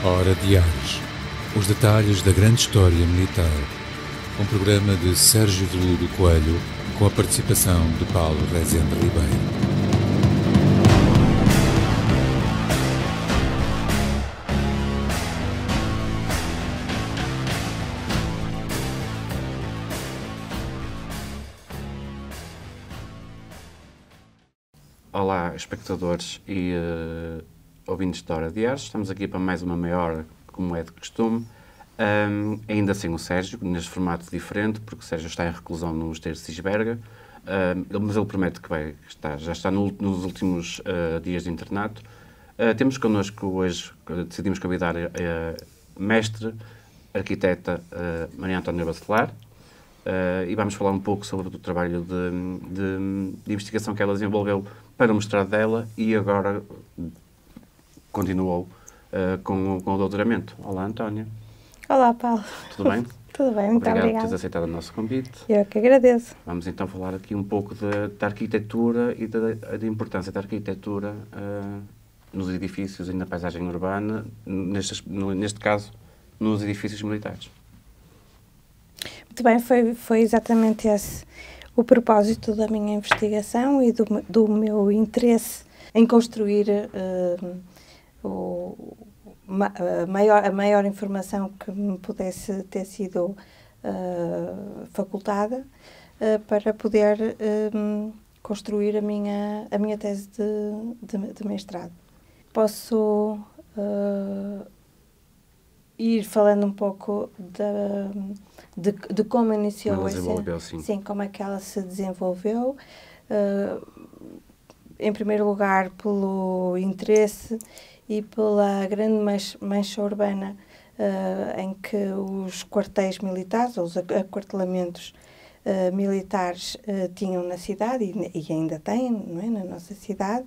Hora de Ares. Os detalhes da grande história militar. Um programa de Sérgio Veludo Coelho, com a participação de Paulo Rezende Ribeiro. Olá, espectadores e ouvintes da Hora de Ares. Estamos aqui para mais uma meia hora, como é de costume. Ainda sem o Sérgio, neste formato diferente, porque o Sérgio está em reclusão no Mosteiro de Cisberga, mas ele promete que já está nos últimos dias de internato. Temos connosco hoje, decidimos convidar a mestre, arquiteta Maria Antónia Bacelar, e vamos falar um pouco sobre o trabalho de investigação que ela desenvolveu para o mestrado dela e agora continuou com o doutoramento. Olá, Antónia. Olá, Paulo. Tudo bem? Tudo bem, muito obrigada. Obrigado por teres aceitado o nosso convite. Eu que agradeço. Vamos então falar aqui um pouco da arquitetura e da importância da arquitetura nos edifícios e na paisagem urbana, neste caso, nos edifícios militares. Muito bem, foi exatamente esse o propósito da minha investigação e do meu interesse em construir a maior informação que me pudesse ter sido facultada para poder construir a minha tese de mestrado. Posso ir falando um pouco de como iniciou como é que ela se desenvolveu. Em primeiro lugar, pelo interesse e pela grande mancha urbana em que os quartéis militares, ou os aquartelamentos militares tinham na cidade e ainda têm, não é, na nossa cidade,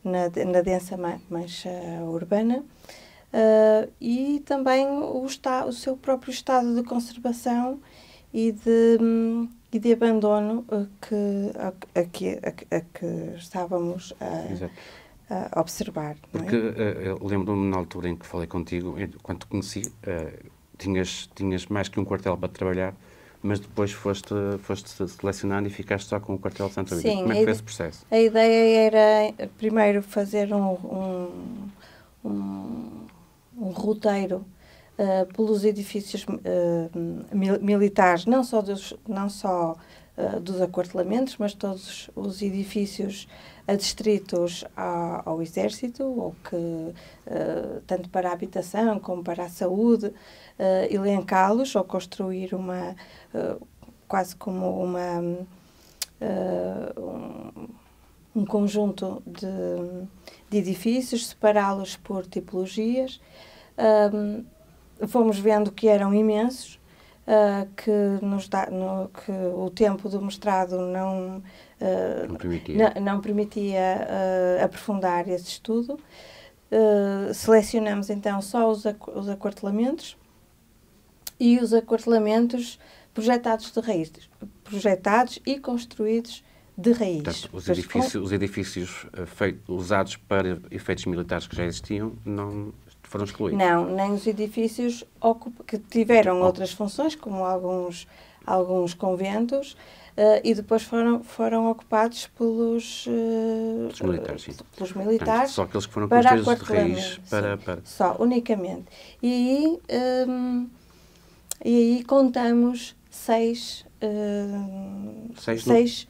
na densa mancha urbana. E também o seu próprio estado de conservação e de abandono a que estávamos a observar. Porque eu lembro-me na altura em que falei contigo, quando te conheci, tinhas mais que um quartel para trabalhar, mas depois foste selecionando e ficaste só com o quartel de Santa Rita. Como é que foi esse processo? A ideia era primeiro fazer um roteiro pelos edifícios militares, não só dos aquartelamentos, mas todos os edifícios adstritos ao Exército, ou que, tanto para a habitação como para a saúde, elencá-los ou construir quase como um conjunto de edifícios, separá-los por tipologias. Fomos vendo que eram imensos, que o tempo do mestrado não permitia aprofundar esse estudo. Selecionamos então só os aquartelamentos e os aquartelamentos projetados de raiz, projetados e construídos de raiz. Portanto, os edifícios usados para efeitos militares que já existiam não foram excluídos? Não, nem os edifícios que tiveram outras funções, como alguns conventos, e depois foram ocupados pelos militares. Sim. Pelos militares. Portanto, só aqueles que foram construídos de raiz para... Só, unicamente. E aí contamos seis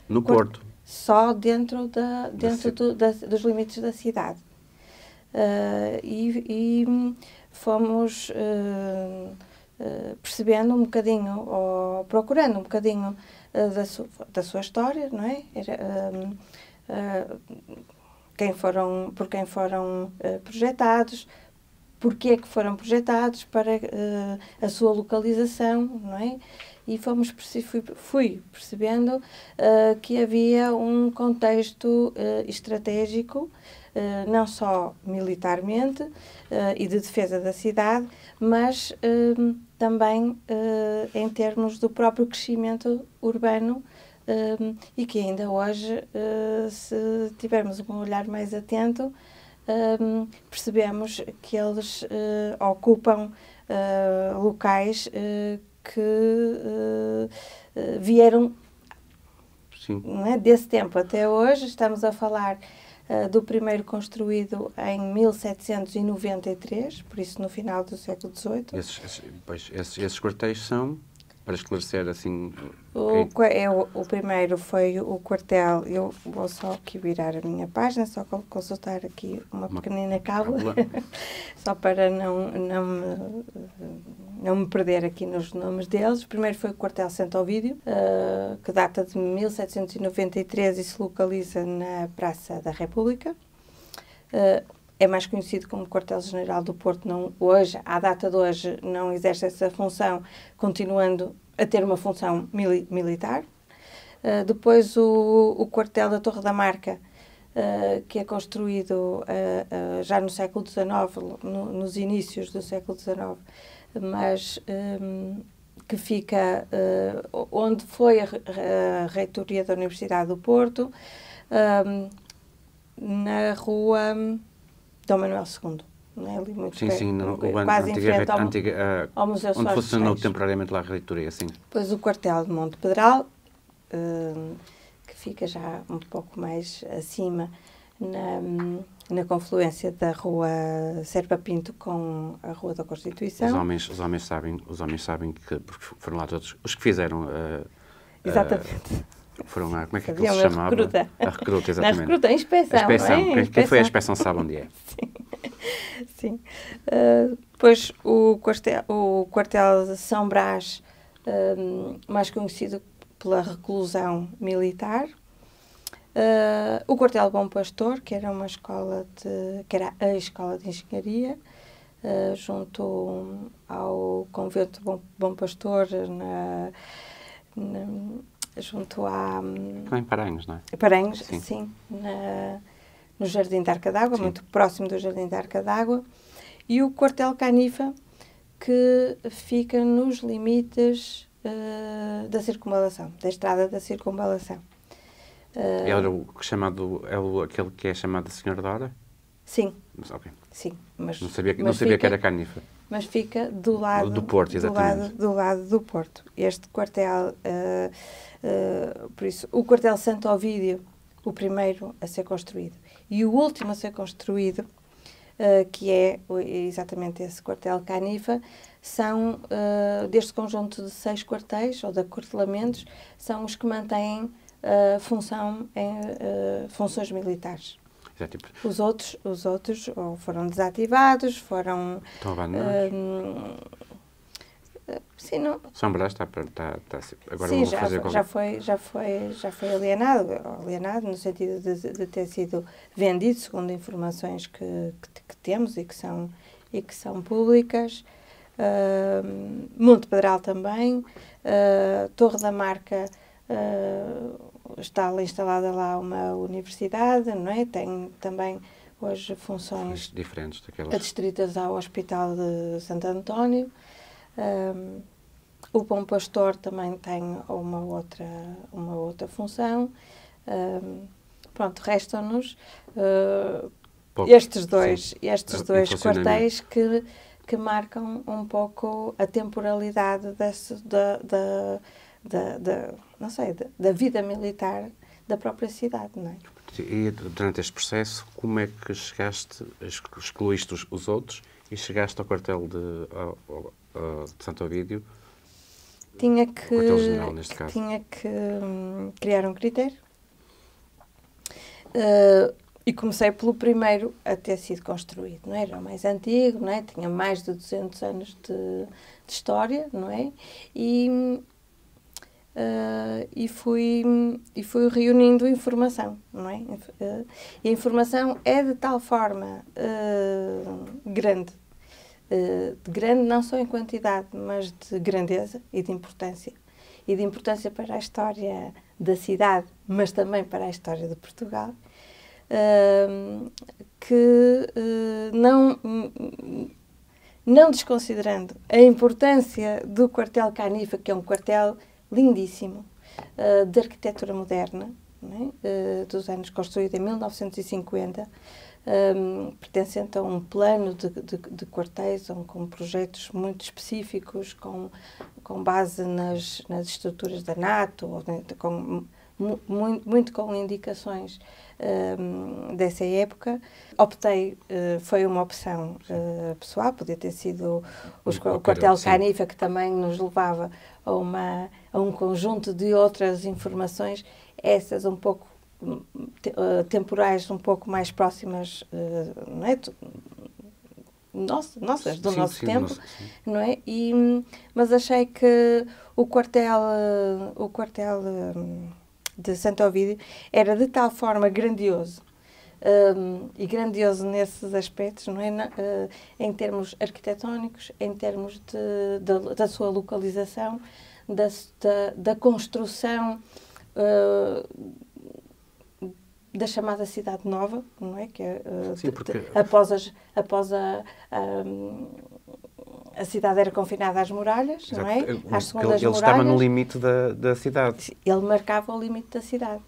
no Porto. Só dentro dos limites da cidade. E fomos percebendo um bocadinho, ou procurando um bocadinho da sua história, não é? Por quem foram projetados, porque é que foram projetados, para a sua localização, não é? E fui percebendo que havia um contexto estratégico, não só militarmente e de defesa da cidade, mas também em termos do próprio crescimento urbano, e que ainda hoje, se tivermos um olhar mais atento, percebemos que eles ocupam locais que vieram, não é, desse tempo até hoje. Estamos a falar do primeiro construído em 1793, por isso no final do século XVIII. Esses quartéis são, para esclarecer assim... O primeiro foi o quartel, eu vou só aqui virar a minha página, só consultar aqui uma pequenina cábula, só para não me perder aqui nos nomes deles. O primeiro foi o quartel Santo Ovídio, que data de 1793 e se localiza na Praça da República. É mais conhecido como Quartel-General do Porto. Não, hoje, à data de hoje, não exerce essa função, continuando a ter uma função militar. Depois o quartel da Torre da Marca, que é construído já no século XIX, nos inícios do século XIX, mas que fica onde foi a reitoria da Universidade do Porto, na rua Dom Manuel II. Não é? Ali muito quase em frente ao Museu onde funcionou temporariamente lá a reitoria, sim. Depois o quartel de Monte Pedral, que fica já um pouco mais acima, na confluência da rua Serpa Pinto com a Rua da Constituição. Os homens sabem que, porque foram lá todos, os que fizeram... Exatamente. Foram lá, como é que aquilo se chamava? A recruta, exatamente. Na recruta, a inspeção. Quem foi a inspeção sabe onde é. Sim. Sim. Depois o quartel de São Brás, mais conhecido pela reclusão militar. O quartel Bom Pastor, que era que era a escola de engenharia, junto ao convento Bom Pastor, junto a... Lá em Paranhos, não é? Paranhos, sim, no Jardim da Arca d'Água, muito próximo do Jardim da Arca d'Água. E o quartel Canifa, que fica nos limites da circunvalação, da estrada da circunvalação. Aquele que é chamado de Senhor da Hora? Sim. Okay. Sim, não sabia que era Canifa. Mas fica do lado do Porto, exatamente. Do lado do Porto. Este quartel, por isso, o quartel Santo Ovídio, o primeiro a ser construído, e o último a ser construído, que é exatamente esse quartel Canifa, são, deste conjunto de 6 quartéis, ou de acortelamentos, são os que mantêm funções militares. Tipo... Os outros ou foram desativados, foram... Estão abandonados? Sim, não... São Brás agora sim, já foi alienado no sentido de ter sido vendido, segundo informações que temos e que são públicas. Monte Pedral também, Torre da Marca, está instalada lá uma universidade, não é? Tem também hoje funções diferentes daquelas adstritas ao Hospital de Santo António. O Bom Pastor também tem uma outra função. Pronto, restam-nos estes dois quartéis que marcam um pouco a temporalidade da vida militar da própria cidade, não é? E durante este processo, como é que excluíste os outros e chegaste ao quartel de Santo Ovídio? Quartel-General, neste caso. Tinha que criar um critério. E comecei pelo primeiro a ter sido construído, não é? Era o mais antigo, não é? Tinha mais de 200 anos de história, não é? E fui reunindo informação, não é? E a informação é de tal forma grande, grande não só em quantidade, mas de grandeza e de importância para a história da cidade, mas também para a história de Portugal, que não desconsiderando a importância do quartel Canifa, que é um quartel lindíssimo, de arquitetura moderna, não é? Dos anos, construído em 1950, pertencente a um plano de quartéis, com projetos muito específicos, com base nas estruturas da NATO, muito com indicações dessa época. Optei, foi uma opção pessoal, podia ter sido o quartel Canifa, que também nos levava a um conjunto de outras informações, essas um pouco temporais, um pouco mais próximas, não é? Nossas, do nosso tempo, não é? Mas achei que o quartel de Santo Ovídio era de tal forma grandioso, e grandioso nesses aspectos, não é? Em termos arquitetónicos, em termos da sua localização, da construção da chamada Cidade Nova, não é? Que é, sim, porque... após a cidade era confinada às muralhas, Exato. Não é? Às segundas ele muralhas. Estava no limite da cidade. Ele marcava o limite da cidade.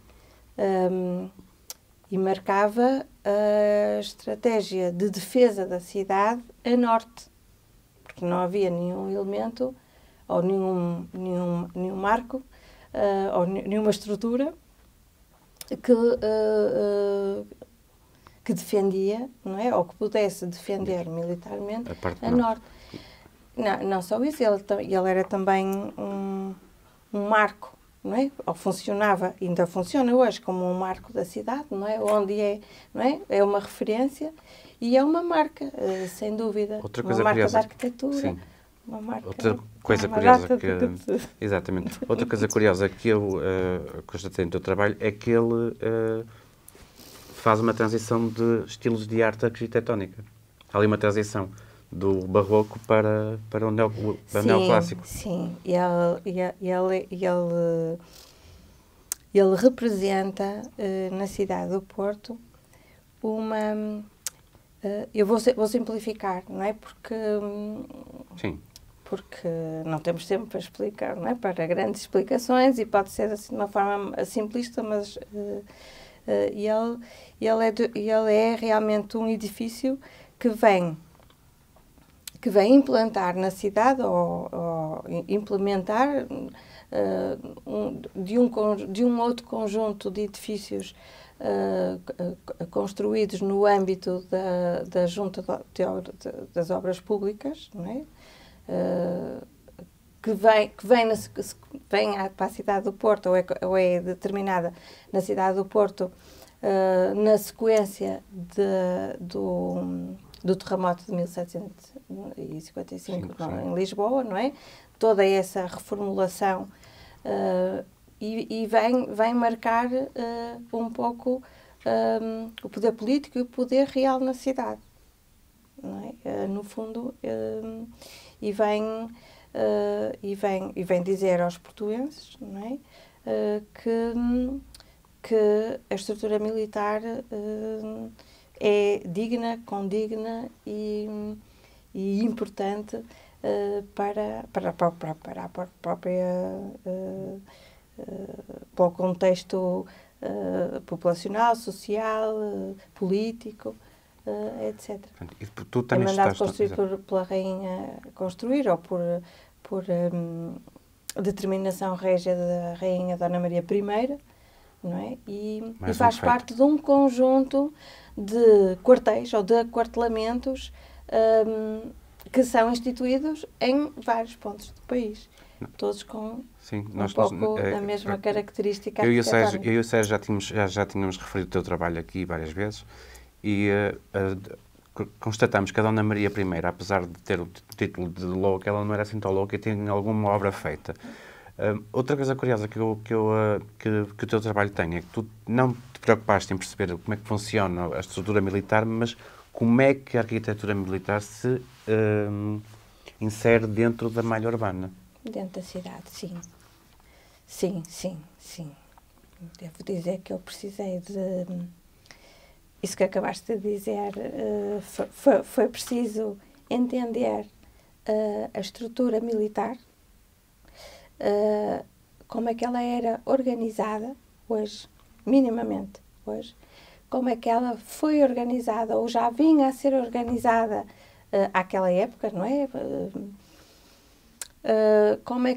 E marcava a estratégia de defesa da cidade a norte, porque não havia nenhum elemento ou nenhum marco ou nenhuma estrutura que defendia, não é? Ou que pudesse defender militarmente a norte. Não só isso, ele era também um marco, não é? Ou funcionava, ainda funciona hoje como um marco da cidade, não é? Onde não é? É uma referência e é uma marca, sem dúvida. Outra coisa uma marca curiosa, da arquitetura. Sim. Uma marca, outra coisa curiosa exatamente. Outra coisa curiosa que eu constatei no teu trabalho é que ele faz uma transição de estilos de arte arquitetónica. Há ali uma transição do barroco para o neoclássico. Sim, ele representa na cidade do Porto uma... eu vou simplificar, não é? Sim. Porque não temos tempo para explicar, não é? Para grandes explicações, e pode ser assim de uma forma simplista, mas ele é realmente um edifício que vem implantar na cidade ou implementar de um outro conjunto de edifícios construídos no âmbito da Junta das Obras Públicas, não é? Que vem para a cidade do Porto, ou é determinada na cidade do Porto na sequência do terremoto de 1755 em Lisboa, não é? Toda essa reformulação e vem marcar um pouco o poder político e o poder real na cidade, não é? No fundo, e vem dizer aos portuenses, não é? Que a estrutura militar é digna, condigna e importante para o contexto populacional, social, político, etc. E tu também é mandado construir pela rainha construir, ou por determinação régia da rainha Dona Maria I, não é? E faz parte de um conjunto de quartéis ou de aquartelamentos que são instituídos em vários pontos do país, todos com a mesma característica arquitetónica. Eu e o Sérgio já tínhamos referido o teu trabalho aqui várias vezes e constatamos que a Dona Maria I, apesar de ter o título de louca, ela não era assim tão louca e tinha alguma obra feita. Outra coisa curiosa que o teu trabalho tem é que tu não te preocupaste em perceber como é que funciona a estrutura militar, mas como é que a arquitetura militar se insere dentro da malha urbana. Dentro da cidade, sim. Sim. Devo dizer que eu precisei de... Isso que acabaste de dizer, foi preciso entender a estrutura militar, como é que ela era organizada hoje, minimamente hoje, como é que ela foi organizada, ou já vinha a ser organizada àquela época, não é? Como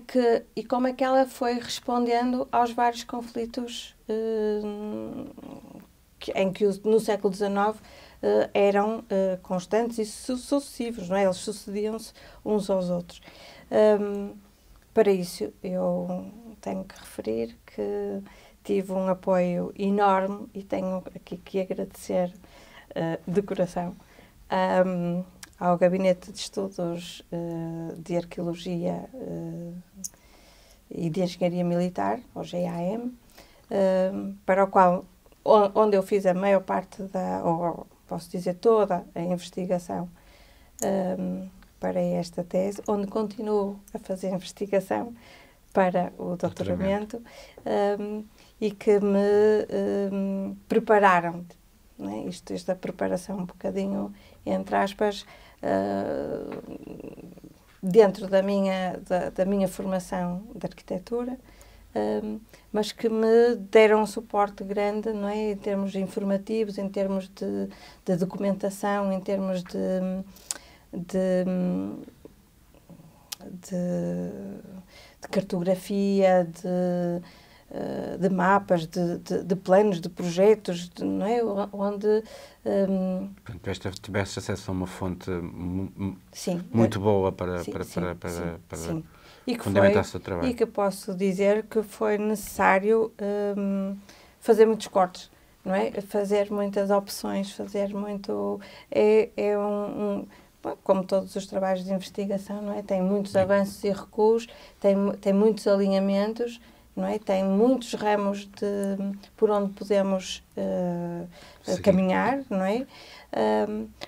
é que ela foi respondendo aos vários conflitos em que no século XIX eram constantes e sucessivos, não é? Eles sucediam-se uns aos outros. Para isso, eu tenho que referir que tive um apoio enorme e tenho aqui que agradecer de coração ao Gabinete de Estudos de Arqueologia e de Engenharia Militar, ao GAM, para o qual, onde eu fiz a maior parte ou posso dizer toda a investigação para esta tese, onde continuo a fazer investigação para o doutoramento, e que me prepararam, né? Esta preparação um bocadinho, entre aspas, dentro da minha formação de arquitetura, mas que me deram um suporte grande, não é? Em termos informativos, em termos de documentação, em termos de cartografia, de mapas, de planos, de projetos, não é? Onde... tiveste acesso a uma fonte sim, muito boa para fundamentar o seu trabalho. E que posso dizer que foi necessário fazer muitos cortes, não é? Fazer muitas opções, fazer muito... como todos os trabalhos de investigação, não é? Tem muitos avanços e recuos, tem muitos alinhamentos, não é? Tem muitos ramos por onde podemos caminhar, não é?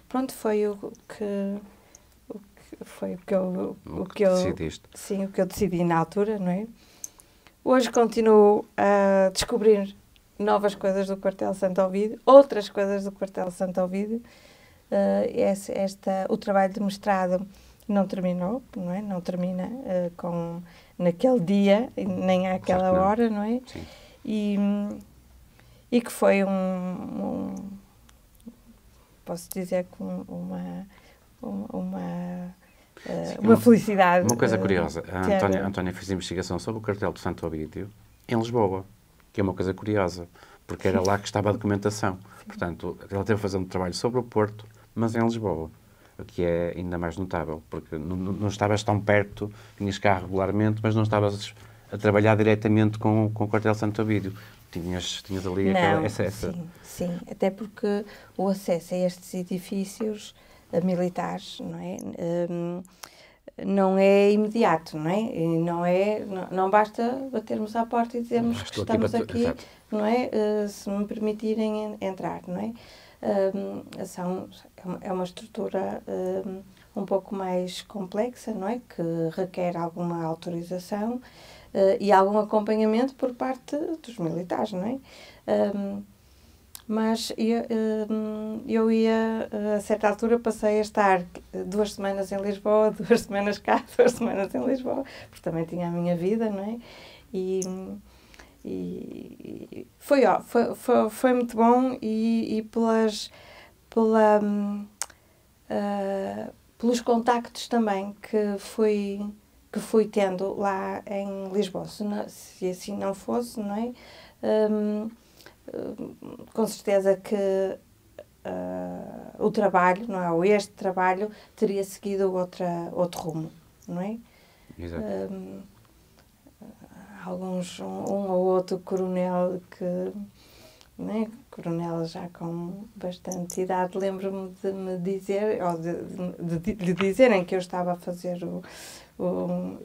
Pronto, foi o que eu decidi na altura, não é? Hoje continuo a descobrir novas coisas do Quartel Santo Ovídio, outras coisas do Quartel Santo Ovídio. O trabalho de mestrado não terminou, não é? Não termina naquele dia, nem àquela hora, não é? Sim. E que foi posso dizer que uma felicidade. Uma coisa curiosa, a Antónia fez investigação sobre o Quartel do Santo Ovídio em Lisboa, que é uma coisa curiosa, porque era lá que estava a documentação. Portanto, ela teve a fazer um trabalho sobre o Porto, mas em Lisboa, o que é ainda mais notável, porque não estavas tão perto, vinhas cá regularmente, mas não estavas a trabalhar diretamente com o Quartel Santo Ovídio. Tinhas ali essa... Sim, até porque o acesso a estes edifícios militares, não é? Não é imediato, não é? Não basta batermos à porta e dizermos que estamos aqui, não é? Se me permitirem entrar, não é? É uma estrutura um pouco mais complexa, não é? Que requer alguma autorização e algum acompanhamento por parte dos militares, não é? Mas eu ia, a certa altura, passei a estar 2 semanas em Lisboa, 2 semanas cá, 2 semanas em Lisboa, porque também tinha a minha vida, não é? E foi muito bom e pelos contactos também que fui tendo lá em Lisboa. Se assim não fosse, não é? Com certeza que o trabalho, não é? Ou este trabalho teria seguido outro rumo, não é? Exato. Um ou outro coronel que, não é? Coronel já com bastante idade, lembro-me de me dizer, ou de dizerem que eu estava a fazer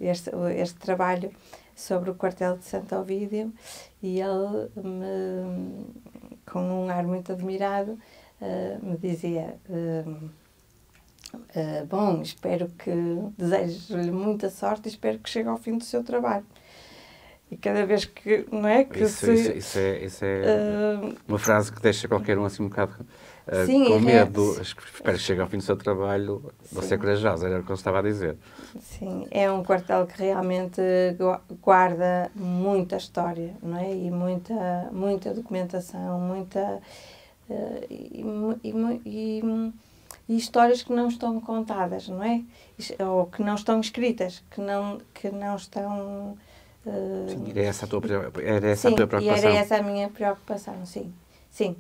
este trabalho sobre o Quartel de Santo Ovídio, e ele, com um ar muito admirado, me dizia: bom, desejo-lhe muita sorte e espero que chegue ao fim do seu trabalho. E cada vez que, não é? Que isso é uma frase que deixa qualquer um assim um bocado com medo. Espero que chegue ao fim do seu trabalho. Você é corajosa, era o que eu estava a dizer. Sim, é um quartel que realmente guarda muita história, não é? E muita documentação, e histórias que não estão contadas, não é? Ou que não estão escritas, que não estão... Sim, era essa a tua preocupação. E era essa a minha preocupação, sim. Sim,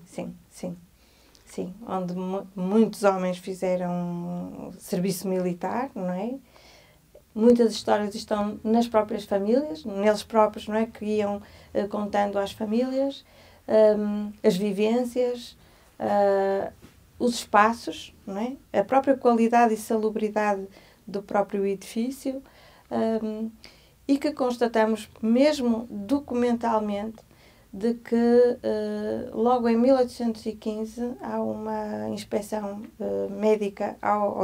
onde muitos homens fizeram serviço militar, não é? Muitas histórias estão nas próprias famílias, neles próprios, não é? Que iam contando às famílias, as vivências, os espaços, não é? A própria qualidade e salubridade do próprio edifício, e que constatamos, mesmo documentalmente, de que logo em 1815 há uma inspeção médica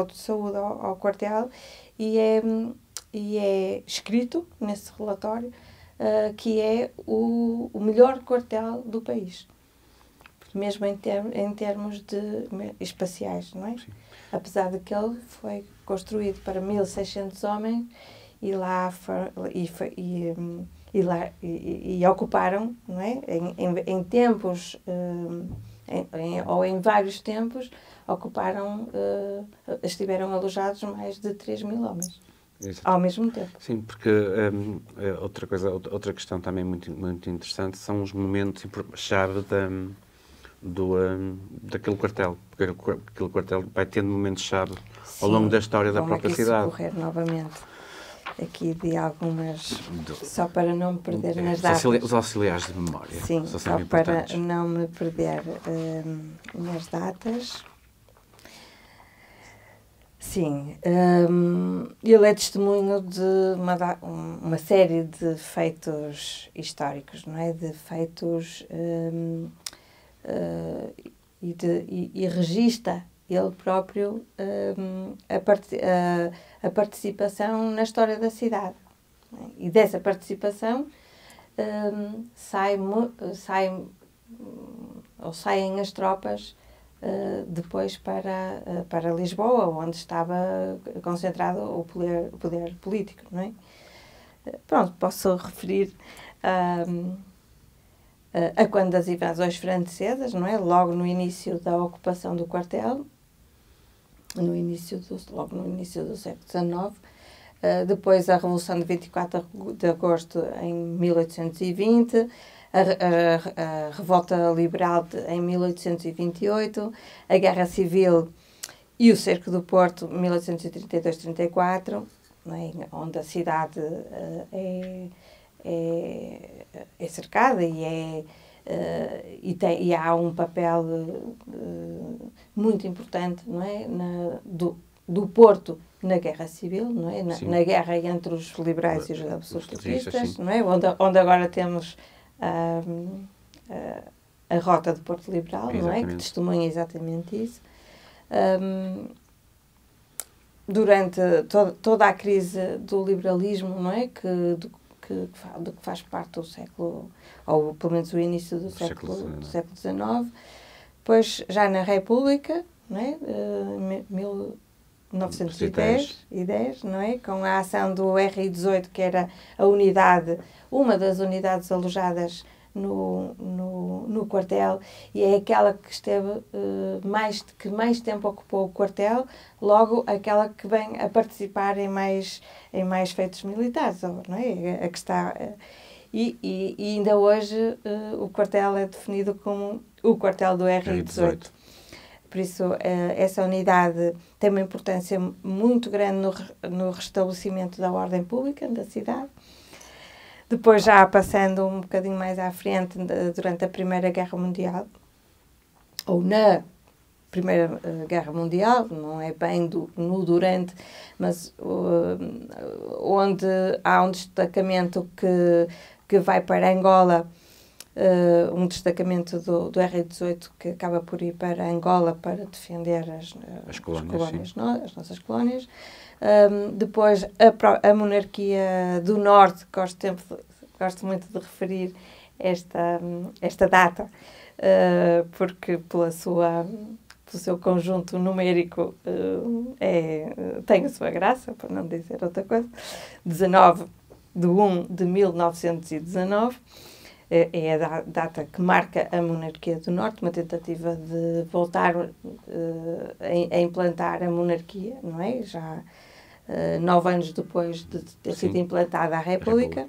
de saúde ao quartel e é escrito nesse relatório que é o melhor quartel do país, mesmo em termos espaciais, não é? Sim. Apesar de que ele foi construído para 1.600 homens e lá ocuparam, não é? Em tempos, ou em vários tempos, estiveram alojados mais de 3.000 homens. Exato. Ao mesmo tempo. Sim, porque outra questão também muito, muito interessante são os momentos-chave daquele quartel. Porque aquele quartel vai tendo momentos-chave ao longo da história da própria cidade. Correr novamente aqui de algumas, só para não me perder nas datas. Os auxiliares de memória. Sim, só para não me perder nas datas. Sim, ele é testemunho de uma série de feitos históricos, não é? De feitos e registra ele próprio a participação na história da cidade. E dessa participação saem as tropas depois para Lisboa, onde estava concentrado o poder político, não é? Pronto, posso referir a quando das invasões francesas, não é? Logo no início da ocupação do quartel, logo no início do século XIX, depois a Revolução de 24 de Agosto em 1820, a Revolta Liberal em 1828, a Guerra Civil e o Cerco do Porto, 1832-34, não é? Onde a cidade é cercada e há um papel muito importante, não é? do Porto na Guerra Civil, não é? Na guerra entre os liberais e os absolutistas, não é? Onde agora temos a Rota do Porto Liberal, não é? Que testemunha exatamente isso. Durante toda a crise do liberalismo, não é? Do que faz parte do século, ou pelo menos o início do século XIX, depois já na República, não é? 1910, não é? Com a ação do RI-18, que era uma das unidades alojadas no quartel, e é aquela que esteve que mais tempo ocupou o quartel, logo aquela que vem a participar em mais feitos militares, não é? A que está, e ainda hoje o quartel é definido como o quartel do RI-18. Por isso, essa unidade tem uma importância muito grande no restabelecimento da ordem pública da cidade. Depois, já passando um bocadinho mais à frente, durante a Primeira Guerra Mundial, ou na Primeira Guerra Mundial, não é bem durante, mas onde há um destacamento que vai para Angola, um destacamento do RI-18 que acaba por ir para Angola para defender as nossas colónias. Depois a monarquia do Norte, gosto muito de referir esta data, porque pelo seu conjunto numérico tem a sua graça, para não dizer outra coisa. 19 de 1 de 1919. é a data que marca a monarquia do Norte, uma tentativa de voltar a implantar a monarquia, não é? Já 9 anos depois de ter sido implantada a República.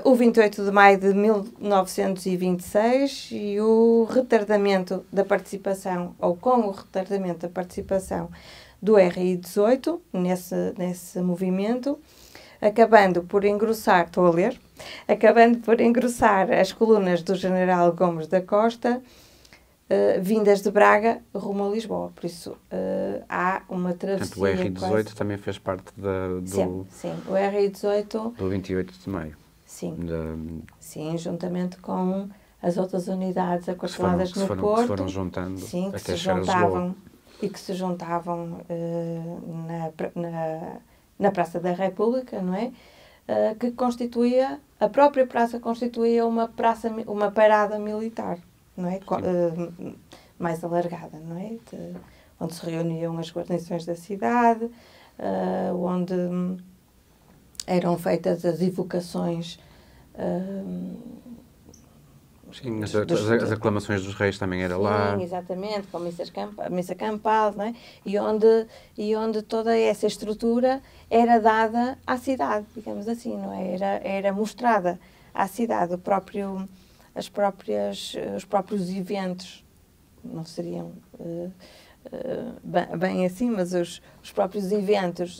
O 28 de maio de 1926 e o retardamento da participação, ou com o retardamento da participação do RI 18 nesse movimento, acabando por engrossar as colunas do general Gomes da Costa, vindas de Braga rumo a Lisboa. Por isso, há uma travessia. Portanto, o RI-18 também fez parte Sim, o RI-18... do 28 de maio. Sim, sim, juntamente com as outras unidades aquarteladas no Porto. Que se foram juntando até chegar a Lisboa. E que se juntavam na Praça da República, não é? Que constituía, a própria praça constituía uma parada militar, não é? Mais alargada, não é? Onde se reuniam as guarnições da cidade, onde eram feitas as evocações. Sim, as aclamações dos reis também era lá. Sim, exatamente, com a missa campal, não é? E onde toda essa estrutura era dada à cidade, digamos assim, não é? Era mostrada à cidade, os próprios eventos, não seriam bem assim, mas os próprios eventos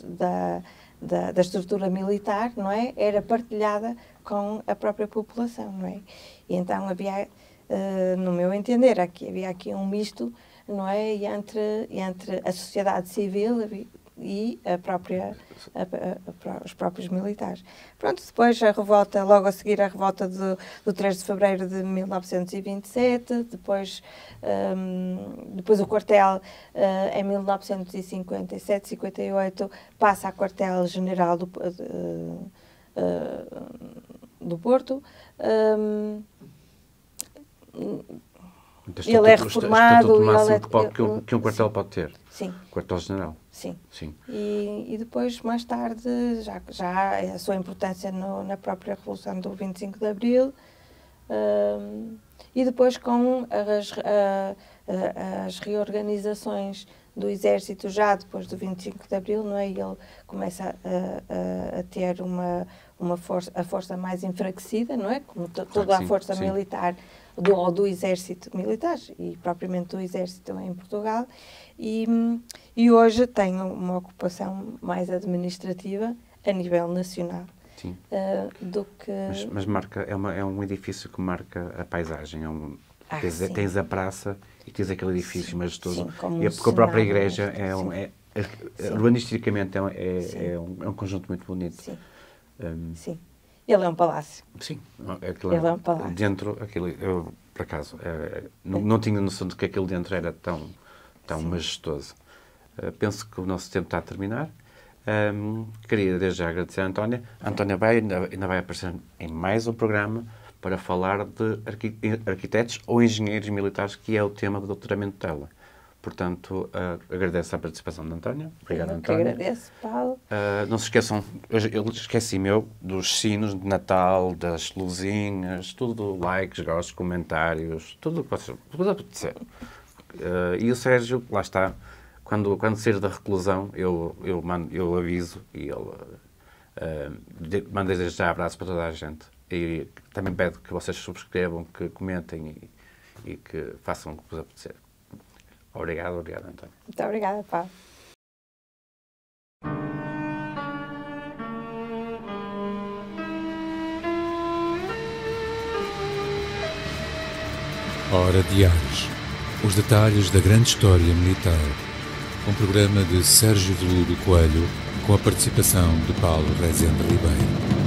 da estrutura militar, não é? Era partilhada com a própria população, não é? E então havia, no meu entender, havia aqui um misto, não é? Entre a sociedade civil e os próprios militares. Pronto, depois a revolta, logo a seguir a revolta do 3 de fevereiro de 1927, depois o quartel em 1957, 58, passa a quartel-general do Porto. Ele é reformado. Que um quartel pode ter. Sim. Quartel-general. Sim. E depois, mais tarde, já a sua importância na própria Revolução do 25 de Abril, e depois com as reorganizações do Exército, já depois do 25 de Abril, não é? Ele começa a ter a força mais enfraquecida, não é? Como toda a força militar do Exército Militar e propriamente do Exército em Portugal, e hoje tem uma ocupação mais administrativa a nível nacional. Sim. Do que... Mas marca, é um edifício que marca a paisagem. Tens a praça e tens aquele edifício majestoso. E porque a própria igreja urbanisticamente é um conjunto muito bonito. Sim. Sim. Ele é um palácio. Sim. Ele é um palácio. Dentro, eu, por acaso, não tinha noção de que aquilo dentro era tão majestoso. Penso que o nosso tempo está a terminar. Queria desde já agradecer a Antónia. A Antónia ainda vai aparecer em mais um programa para falar de arquitetos ou engenheiros militares, que é o tema do doutoramento dela. Portanto, agradeço a participação da Antónia. Obrigado, Antónia. Eu que agradeço, Paulo. Não se esqueçam, eu esqueci-me dos sinos de Natal, das luzinhas, tudo, likes, gostos, comentários, tudo o que vocês puderem acontecer. E o Sérgio, lá está, quando sair da reclusão, eu aviso e ele manda desde já abraços para toda a gente. E também peço que vocês subscrevam, que comentem e que façam o que vos apetecer. Obrigado, António. Muito obrigada, Paulo. Hora Diários. Os detalhes da grande história militar. Um programa de Sérgio Veludo Coelho, com a participação de Paulo Rezende Ribeiro.